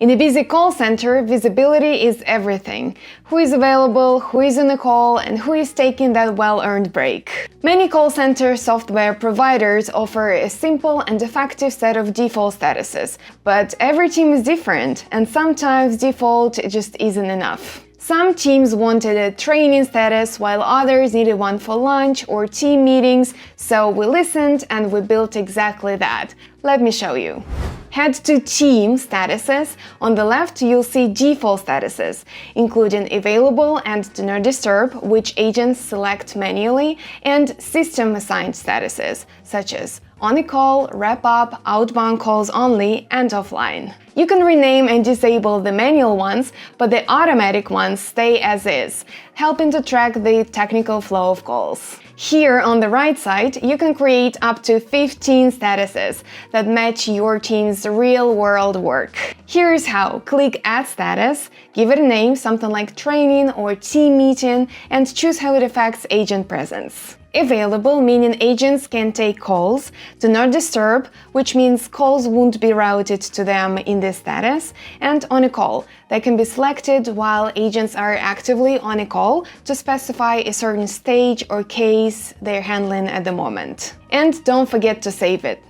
In a busy call center, visibility is everything. Who is available, who is on a call, and who is taking that well-earned break. Many call center software providers offer a simple and effective set of default statuses, but every team is different, and sometimes default just isn't enough. Some teams wanted a training status while others needed one for lunch or team meetings, so we listened and we built exactly that. Let me show you. Head to Team Statuses. On the left, you'll see default statuses, including Available and Do Not Disturb, which agents select manually, and System-assigned statuses, such as On a Call, Wrap Up, Outbound Calls Only, and Offline. You can rename and disable the manual ones, but the automatic ones stay as is, helping to track the technical flow of calls. Here on the right side, you can create up to 15 statuses that match your team's real-world work. Here's how. Click Add Status, give it a name, something like Training or Team Meeting, and choose how it affects agent presence. Available, meaning agents can take calls. Do Not Disturb, which means calls won't be routed to them in this status. And On a Call, that can be selected while agents are actively on a call to specify a certain stage or case they're handling at the moment. And don't forget to save it.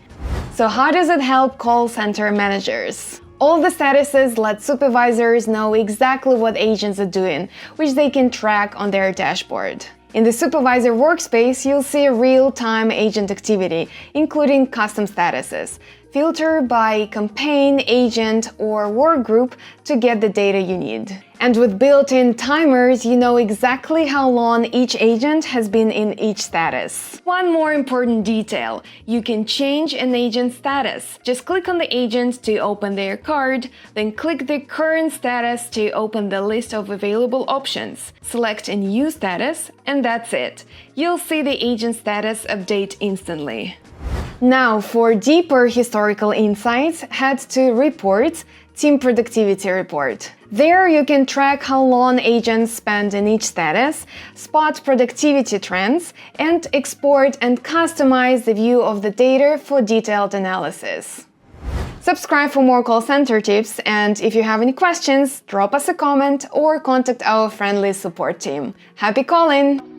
So how does it help call center managers? All the statuses let supervisors know exactly what agents are doing, which they can track on their dashboard. In the Supervisor Workspace, you'll see real-time agent activity, including custom statuses. Filter by campaign, agent, or work group to get the data you need. And with built-in timers, you know exactly how long each agent has been in each status. One more important detail. You can change an agent's status. Just click on the agent to open their card, then click the current status to open the list of available options. Select a new status, and that's it. You'll see the agent status update instantly. Now, for deeper historical insights, head to Reports, Team Productivity Report. There you can track how long agents spend in each status, spot productivity trends, and export and customize the view of the data for detailed analysis. Subscribe for more call center tips, and if you have any questions, drop us a comment or contact our friendly support team. Happy calling!